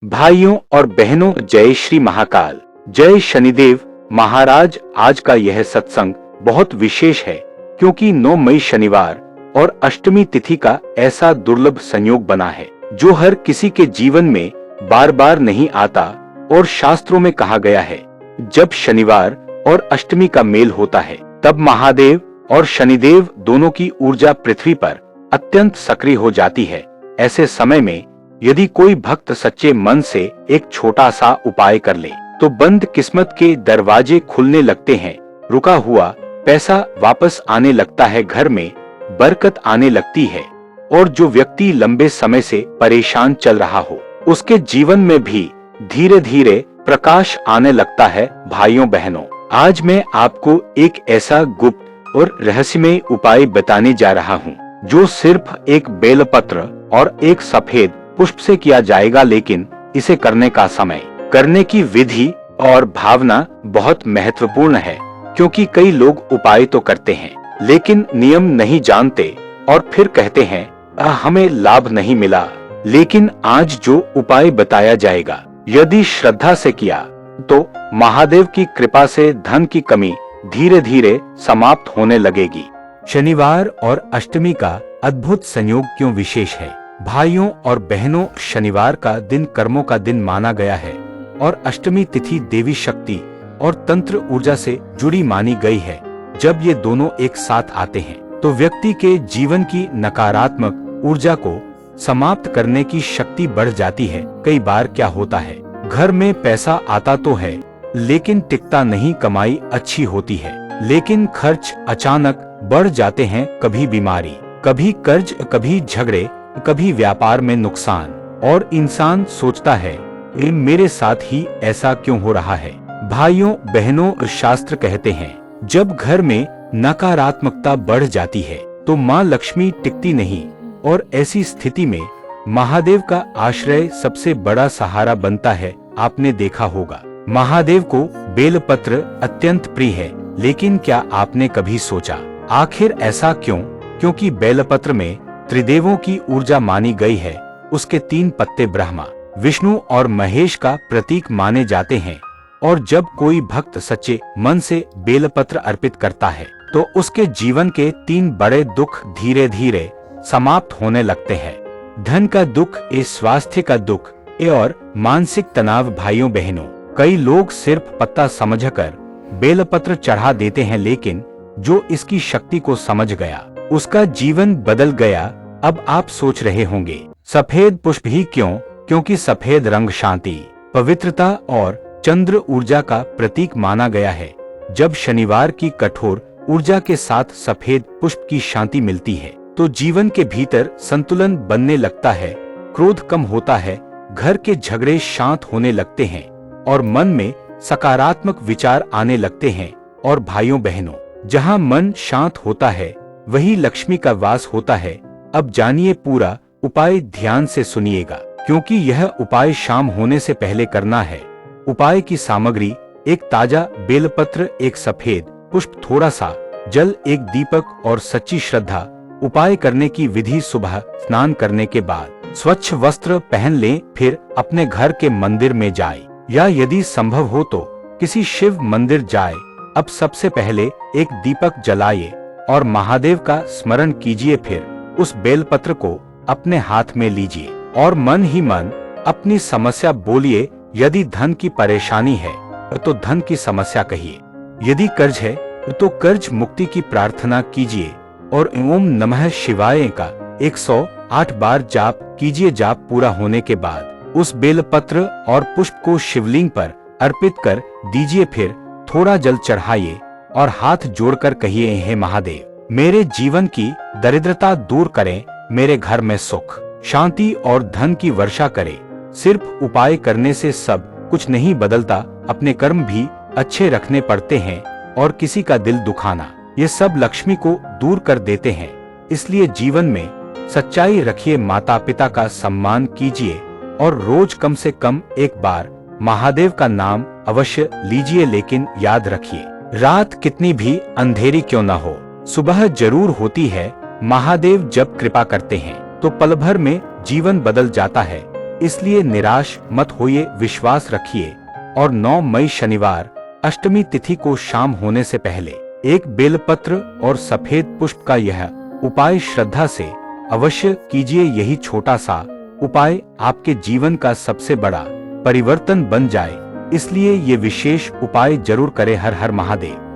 भाइयों और बहनों, जय श्री महाकाल, जय शनिदेव महाराज। आज का यह सत्संग बहुत विशेष है क्योंकि 9 मई शनिवार और अष्टमी तिथि का ऐसा दुर्लभ संयोग बना है जो हर किसी के जीवन में बार बार नहीं आता। और शास्त्रों में कहा गया है, जब शनिवार और अष्टमी का मेल होता है तब महादेव और शनिदेव दोनों की ऊर्जा पृथ्वी पर अत्यंत सक्रिय हो जाती है। ऐसे समय में यदि कोई भक्त सच्चे मन से एक छोटा सा उपाय कर ले तो बंद किस्मत के दरवाजे खुलने लगते हैं, रुका हुआ पैसा वापस आने लगता है, घर में बरकत आने लगती है और जो व्यक्ति लंबे समय से परेशान चल रहा हो उसके जीवन में भी धीरे धीरे प्रकाश आने लगता है। भाइयों बहनों, आज मैं आपको एक ऐसा गुप्त और रहस्यमय उपाय बताने जा रहा हूँ जो सिर्फ एक बेलपत्र और एक सफेद पुष्प से किया जाएगा, लेकिन इसे करने का समय, करने की विधि और भावना बहुत महत्वपूर्ण है। क्योंकि कई लोग उपाय तो करते हैं लेकिन नियम नहीं जानते और फिर कहते हैं हमें लाभ नहीं मिला। लेकिन आज जो उपाय बताया जाएगा, यदि श्रद्धा से किया तो महादेव की कृपा से धन की कमी धीरे धीरे समाप्त होने लगेगी। शनिवार और अष्टमी का अद्भुत संयोग क्यों विशेष है? भाइयों और बहनों, शनिवार का दिन कर्मों का दिन माना गया है और अष्टमी तिथि देवी शक्ति और तंत्र ऊर्जा से जुड़ी मानी गई है। जब ये दोनों एक साथ आते हैं तो व्यक्ति के जीवन की नकारात्मक ऊर्जा को समाप्त करने की शक्ति बढ़ जाती है। कई बार क्या होता है, घर में पैसा आता तो है लेकिन टिकता नहीं, कमाई अच्छी होती है लेकिन खर्च अचानक बढ़ जाते हैं। कभी बीमारी, कभी कर्ज, कभी झगड़े, कभी व्यापार में नुकसान और इंसान सोचता है ये मेरे साथ ही ऐसा क्यों हो रहा है। भाइयों बहनों, शास्त्र कहते हैं जब घर में नकारात्मकता बढ़ जाती है तो माँ लक्ष्मी टिकती नहीं और ऐसी स्थिति में महादेव का आश्रय सबसे बड़ा सहारा बनता है। आपने देखा होगा महादेव को बेलपत्र अत्यंत प्रिय है, लेकिन क्या आपने कभी सोचा आखिर ऐसा क्यों? क्योंकि बेलपत्र में त्रिदेवों की ऊर्जा मानी गई है। उसके 3 पत्ते ब्रह्मा, विष्णु और महेश का प्रतीक माने जाते हैं और जब कोई भक्त सच्चे मन से बेलपत्र अर्पित करता है तो उसके जीवन के 3 बड़े दुख धीरे धीरे समाप्त होने लगते हैं। धन का दुख, स्वास्थ्य का दुख और मानसिक तनाव। भाइयों बहनों, कई लोग सिर्फ पत्ता समझकर बेलपत्र चढ़ा देते हैं, लेकिन जो इसकी शक्ति को समझ गया उसका जीवन बदल गया। अब आप सोच रहे होंगे सफेद पुष्प ही क्यों? क्योंकि सफेद रंग शांति, पवित्रता और चंद्र ऊर्जा का प्रतीक माना गया है। जब शनिवार की कठोर ऊर्जा के साथ सफेद पुष्प की शांति मिलती है तो जीवन के भीतर संतुलन बनने लगता है, क्रोध कम होता है, घर के झगड़े शांत होने लगते हैं और मन में सकारात्मक विचार आने लगते हैं। और भाइयों बहनों, जहां मन शांत होता है वही लक्ष्मी का वास होता है। अब जानिए पूरा उपाय, ध्यान से सुनिएगा क्योंकि यह उपाय शाम होने से पहले करना है। उपाय की सामग्री: एक ताजा बेलपत्र, एक सफेद पुष्प, थोड़ा सा जल, एक दीपक और सच्ची श्रद्धा। उपाय करने की विधि: सुबह स्नान करने के बाद स्वच्छ वस्त्र पहन लें, फिर अपने घर के मंदिर में जाए या यदि संभव हो तो किसी शिव मंदिर जाए। अब सबसे पहले एक दीपक जलाइए और महादेव का स्मरण कीजिए, फिर उस बेलपत्र को अपने हाथ में लीजिए और मन ही मन अपनी समस्या बोलिए। यदि धन की परेशानी है तो धन की समस्या कहिए, यदि कर्ज है तो कर्ज मुक्ति की प्रार्थना कीजिए और ओम नमः शिवाय का 108 बार जाप कीजिए। जाप पूरा होने के बाद उस बेलपत्र और पुष्प को शिवलिंग पर अर्पित कर दीजिए, फिर थोड़ा जल चढ़ाइए और हाथ जोड़कर कहिए, हे महादेव, मेरे जीवन की दरिद्रता दूर करें, मेरे घर में सुख, शांति और धन की वर्षा करें। सिर्फ उपाय करने से सब कुछ नहीं बदलता, अपने कर्म भी अच्छे रखने पड़ते हैं और किसी का दिल दुखाना ये सब लक्ष्मी को दूर कर देते हैं। इसलिए जीवन में सच्चाई रखिए, माता पिता का सम्मान कीजिए और रोज कम से कम एक बार महादेव का नाम अवश्य लीजिए। लेकिन याद रखिए, रात कितनी भी अंधेरी क्यों न हो, सुबह जरूर होती है। महादेव जब कृपा करते हैं तो पल भर में जीवन बदल जाता है। इसलिए निराश मत होइए, विश्वास रखिए और 9 मई शनिवार अष्टमी तिथि को शाम होने से पहले एक बेलपत्र और सफेद पुष्प का यह उपाय श्रद्धा से अवश्य कीजिए। यही छोटा सा उपाय आपके जीवन का सबसे बड़ा परिवर्तन बन जाए, इसलिए ये विशेष उपाय जरूर करें। हर हर महादेव।